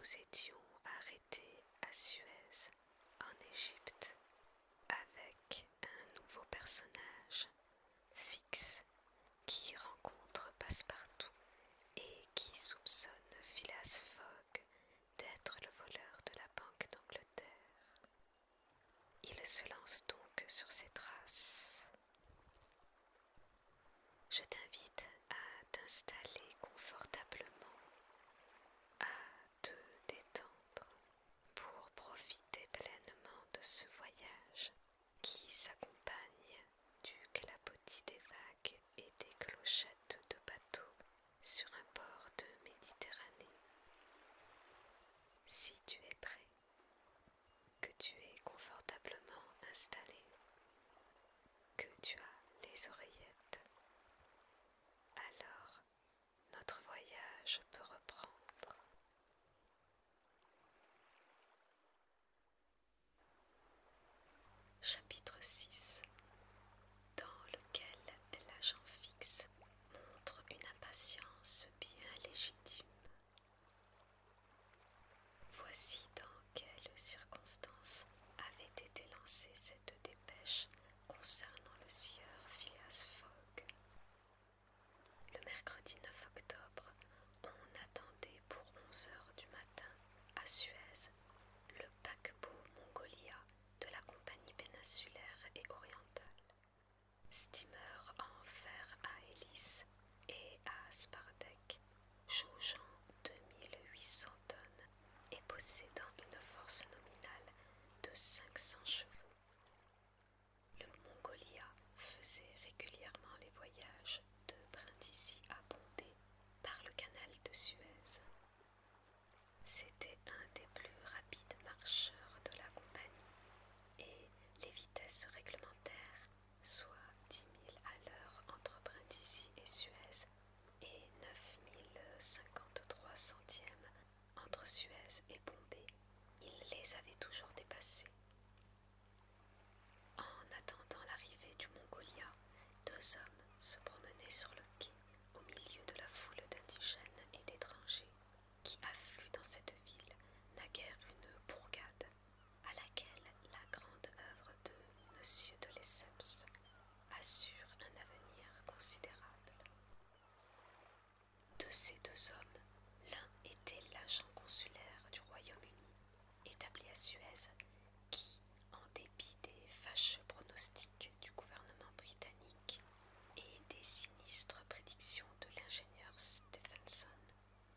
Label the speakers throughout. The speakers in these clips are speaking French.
Speaker 1: nous étions arrêtés à Suez, en Égypte, avec un nouveau personnage, Fix, qui rencontre Passepartout et qui soupçonne Phileas Fogg d'être le voleur de la Banque d'Angleterre. Il se lance donc sur ses traces. Je t'invite à t'installer confortablement, à te détendre pour profiter pleinement de ce voyage qui s'accompagne du clapotis des vagues et des clochettes de bateaux sur un port de Méditerranée. Si tu es prêt, que tu es confortablement installé, que tu as les oreillettes, alors notre voyage peut reprendre. Chapitre 6, dans lequel l'agent Fix montre une impatience bien légitime. Voici dans quelles circonstances avait été lancée cette dépêche concernant le sieur Phileas Fogg. Le mercredi 9 octobre, on attendait pour 11 heures du matin à Suez le paquebot Mongolia de la Compagnie péninsulaire et orientale, steamer en fer à hélice et à spardec, jaugeant 2800 tonnes et possédant une force nominale de 500 chevaux. Le Mongolia faisait régulièrement les voyages de Brindisi à Bombay par le canal de Suez. C'était un des plus rapides marcheurs de la compagnie et les vitesses réglementaires, soit 10 000 à l'heure entre Brindisi et Suez et 9 053 centièmes entre Suez et Bombay, il les avait toujours dépassés. En attendant l'arrivée du Mongolia, deux hommes se promenaient sur le quai au milieu de la foule d'indigènes et d'étrangers qui affluent dans cette ville, naguère une bourgade, à laquelle la grande œuvre de Monsieur de Lesseps assure un avenir considérable. De ces deux hommes, l'un était l'agent consulaire du Royaume-Uni, établi à Suez, qui, en dépit des fâcheux pronostics du gouvernement britannique et des sinistres prédictions de l'ingénieur Stephenson,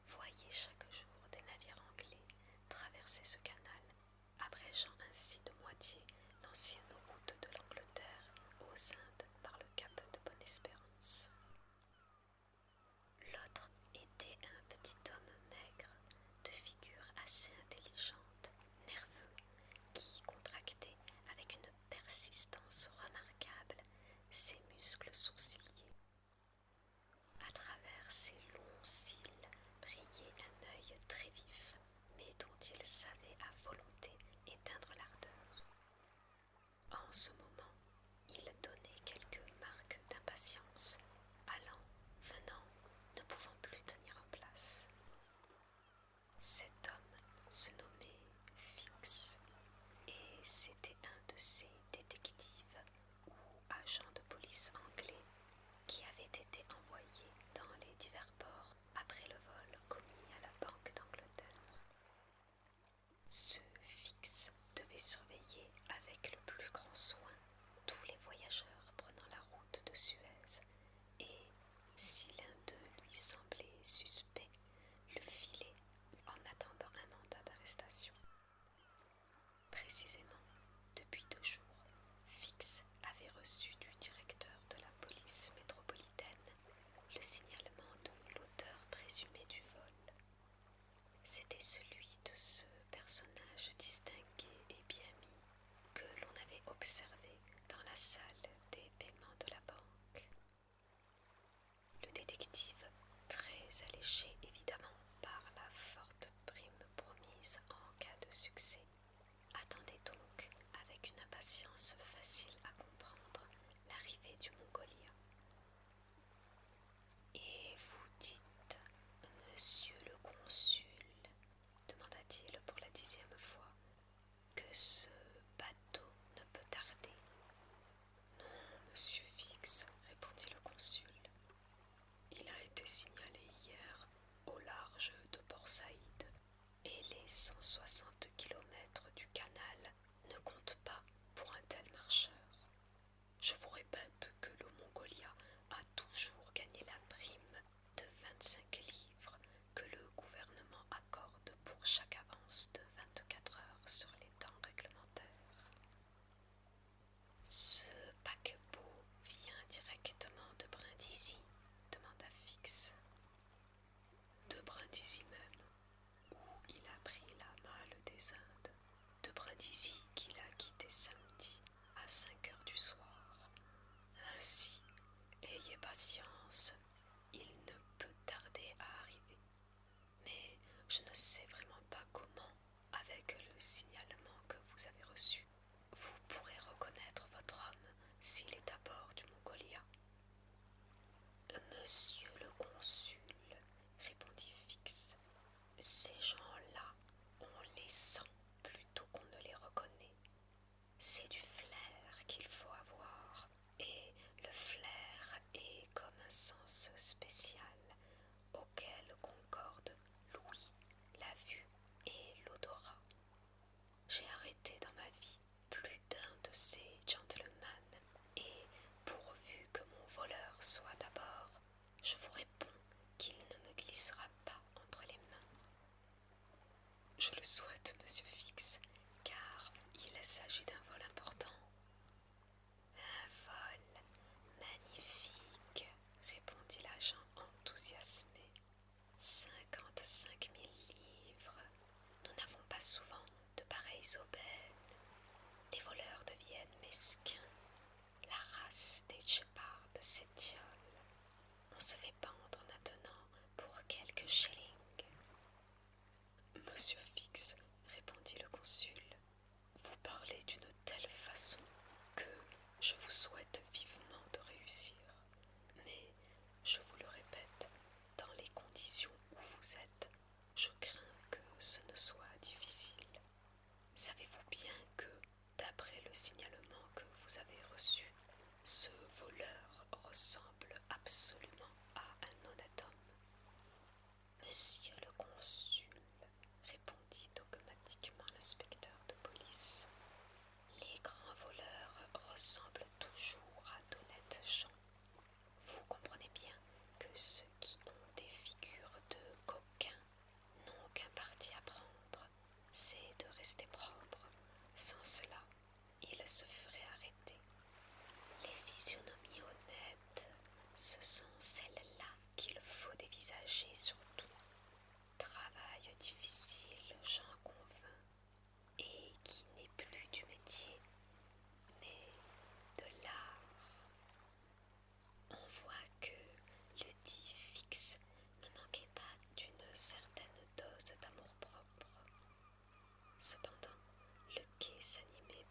Speaker 1: voyait chaque jour des navires anglais traverser ce canal, abrégeant ainsi de moitié l'ancienne route de l'Angleterre aux Indes par le cap de Bonne-Espérance. L'autre était un petit homme maigre, de figure assez intelligente, nerveux, qui contractait avec une persistance remarquable ses muscles sourciliers. À travers ses longs cils brillait un œil très vif, mais dont il savait à volonté éteindre l'ardeur. En ce moment, il donnait quelques marques d'impatience, allant, venant, ne pouvant plus tenir en place. Cet homme se nommait Fix, et c'était un de ces détectives ou agents de police anglais qui avait été envoyé dans les divers ports après le vol commis à la Banque d'Angleterre. Ce Fix devait surveiller avec le plus grand soin tous les voyageurs prenant la route de Suez et, si l'un d'eux lui semblait suspect, le filer en attendant un mandat d'arrestation. Précisément, depuis 2 jours, Fix avait reçu du directeur de la police métropolitaine le signalement de l'auteur présumé du vol. C'était celui de ce personnage distingué et bien mis que l'on avait observé dans la salle des paiements de la banque. Le détective, très alléché évidemment par la forte prime promise en cas de succès, attendait donc avec une impatience facile à comprendre l'arrivée du Mongolia. « Et vous dites, monsieur le consul, 160 kilomètres du canal ne comptent pas pour un tel marcheur. Je vous répète que le Mongolia a toujours gagné la prime de 25 livres que le gouvernement accorde pour chaque avance de 24 heures sur les temps réglementaires. Ce paquebot vient directement de Brindisi, demanda Fix. De Brindisi même, où il a pris la malle des Indes, de Brindisi qu'il a quitté samedi à 5 heures du soir. Ainsi, ayez patience, il ne peut tarder à arriver. Mais je ne sais vraiment pas comment, avec le signalement que vous avez reçu, vous pourrez reconnaître votre homme s'il est à bord du Mongolia. Monsieur le consul, répondit Fix, ces gens-là, on les sent plutôt qu'on ne les reconnaît. C'est du flair qu'il faut avoir, et le flair est comme un sens spécial auquel concordent l'ouïe, la vue et l'odorat. J'ai arrêté dans ma vie plus d'un de ces gentlemen, et pourvu que mon voleur soit d'abord, je vous réponds qu'il ne me glissera pas entre les mains. Je le souhaite, monsieur Fix, car il s'agit d'un vol important. Un vol magnifique, répondit l'agent enthousiasmé. 55 000 livres. Nous n'avons pas souvent de pareilles aubaines. Les voleurs deviennent mesquins. La race des Shepard s'étiole. On se fait pendre maintenant pour quelques shillings. Monsieur Fix, répondit le consul, vous parlez d'une telle façon que je vous souhaite vivement de réussir. Mais, je vous le répète, dans les conditions où vous êtes, je crains que ce ne soit difficile. Savez-vous bien que, d'après le signalement que vous avez reçu, ce voleur ressemble absolument à un honnête homme? Monsieur le consul, répondit dogmatiquement l'inspecteur de police, les grands voleurs ressemblent toujours à d'honnêtes gens. Vous comprenez bien que ceux qui ont des figures de coquins n'ont qu'un parti à prendre, c'est de rester propre. Sans cela, ils se feraient arrêter. Les physionomies honnêtes, ce sont celles-là qu'il faut dévisager surtout. Travail difficile, j'en convins, et qui n'est plus du métier, mais de l'art. On voit que le dit Fix ne manquait pas d'une certaine dose d'amour-propre. Cependant, le quai s'animait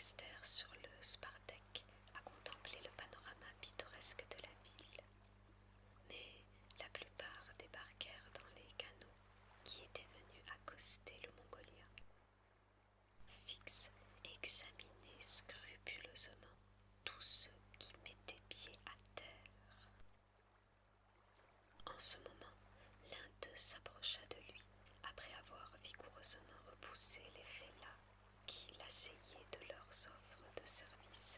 Speaker 1: restèrent sur le spar-deck à contempler le panorama pittoresque de la ville. Mais la plupart débarquèrent dans les canots qui étaient venus accoster le Mongolia. Fix examinait scrupuleusement tous ceux qui mettaient pied à terre. En ce moment, l'un d'eux s'approcha de lui, après avoir vigoureusement repoussé les fellahs qui l'assaillaient de leurs offres de service,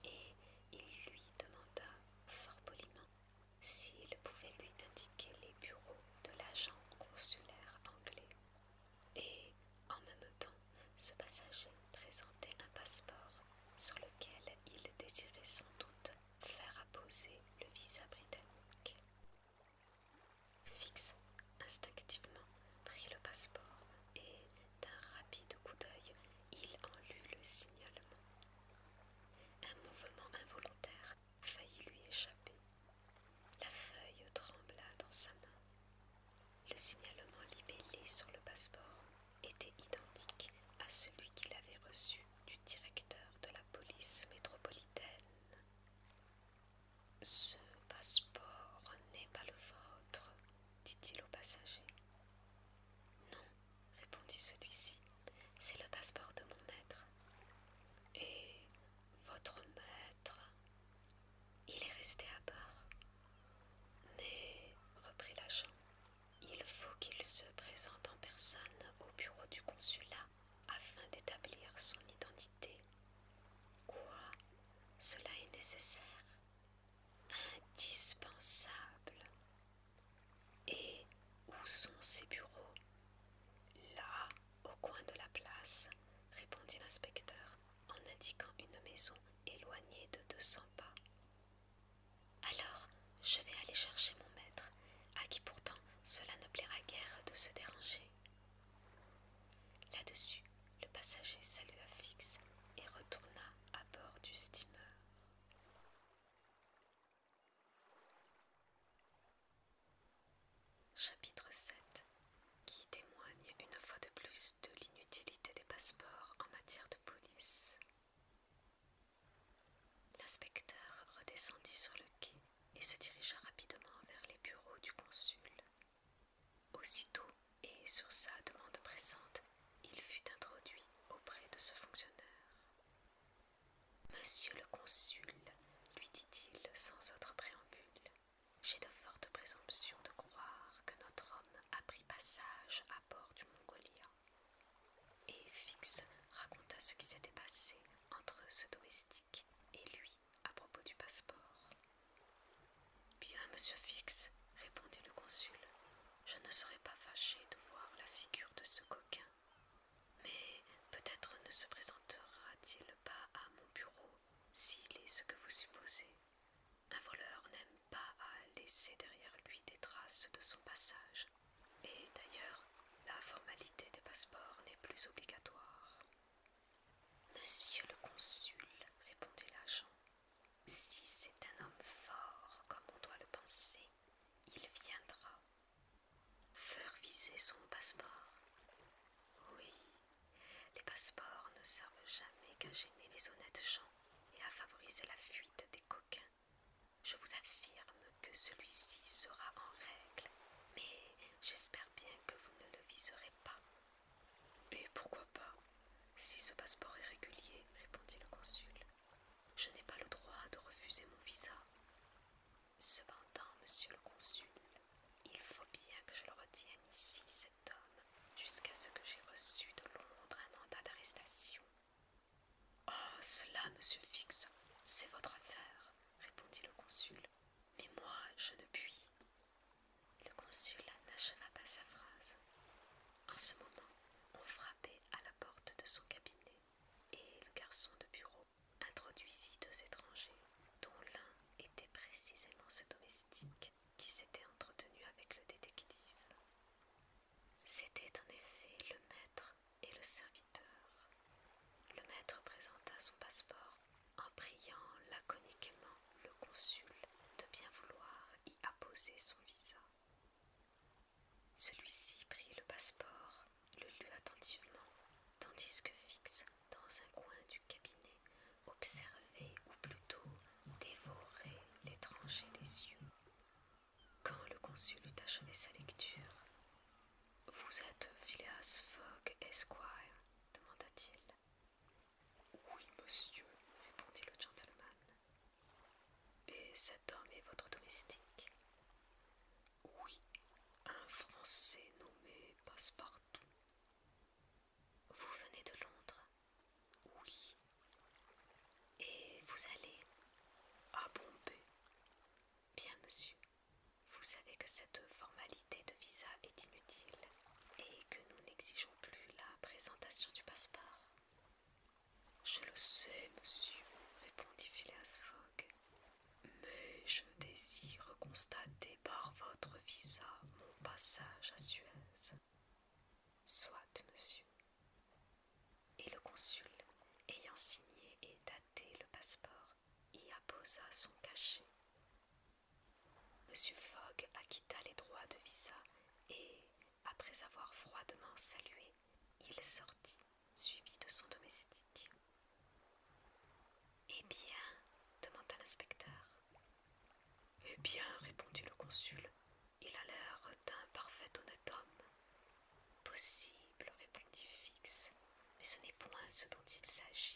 Speaker 1: et il lui demanda fort poliment s'il pouvait lui indiquer les bureaux de l'agent consulaire anglais. Et, en même temps, ce passager présentait un passeport sur lequel il désirait sans doute faire apposer le visa britannique. Fix, instinctivement, prit le passeport et, d'un rapide coup d'œil, il en lut le signalement. Un mouvement involontaire faillit lui échapper. La feuille trembla dans sa main. Le signalement libellé sur le passeport était identique à celui qu'il avait reçu du directeur de la police métropolitaine. « Ce passeport n'est pas le vôtre, dit-il au passager. Non, répondit celui-ci, c'est le passeport de mon maître. Et votre maître? Il est resté à bord. Mais, reprit l'agent, il faut qu'il se présente en personne au bureau du consulat afin d'établir son identité. Quoi? Cela est nécessaire? Indispensable. Et où sont ces bureaux? Là, au coin de la place, répondit l'inspecteur en indiquant une maison éloignée de 200 pas. Alors, je vais aller chercher mon maître, à qui pourtant cela ne plaira guère de se déranger. Là-dessus, le passager salua Fix et retourna à bord du steamer. Chapitre 7, qui témoigne une fois de plus de l'inutilité des passeports en matière de police. L'inspecteur redescendit sur le quai et se dirigea rapidement vers les bureaux du consul. Aussitôt, et sur sa demande pressante, il fut introduit auprès de ce fonctionnaire. Monsieur le consul, lui dit-il sans autre préambule, j'ai de fortes présomptions de croire que notre homme a pris passage à bord du Mongolia. Et Fix raconta ce qui s'était passé entre ce domestique et lui à propos du passeport. Bien, monsieur Fix, répondit le consul, je ne serais pas fâché de voir la figure de ce coquin. Mais peut-être ne se présentera-t-il pas à mon bureau s'il est ce que vous supposez. Un voleur n'aime pas à laisser derrière lui des traces de son passage. Et d'ailleurs, la formalité des passeports n'est plus obligatoire. Monsieur le consul, répondit l'agent, si c'est un homme fort comme on doit le penser, il viendra. Faire viser son passeport? Oui, les passeports ne servent jamais qu'à gêner les honnêtes gens et à favoriser la fuite des coquins. Je vous affirme que celui-ci sera en règle, mais j'espère bien que vous ne le viserez pas. Et pourquoi pas, si ce passeport est régulier, répondit le consul. Je n'ai pas le droit de refuser mon visa. Cependant, monsieur le consul, il faut bien que je le retienne ici, cet homme, jusqu'à ce que j'aie reçu de Londres un mandat d'arrestation. Ah, cela, monsieur Fix, c'est votre affaire, répondit le consul. Mais moi, je ne puis. Le consul n'acheva pas sa phrase. En ce moment, on frappait à la porte de son cabinet, et le garçon de bureau introduisit deux étrangers, dont l'un était précisément ce domestique qui s'était entretenu avec le détective. C'était en effet le maître et le serviteur. Le maître présenta son passeport,
Speaker 2: sais, monsieur, répondit Phileas Fogg, mais je désire constater par votre visa mon passage à Suez.
Speaker 1: Soit, monsieur. Et le consul, ayant signé et daté le passeport, y apposa son cachet. Monsieur Fogg acquitta les droits de visa et, après avoir froidement salué, il sortit, suivi de son domestique. Eh bien, demanda l'inspecteur.
Speaker 2: Eh bien, répondit le consul, il a l'air d'un parfait honnête homme.
Speaker 1: Possible, répondit Fix, mais ce n'est point ce dont il s'agit.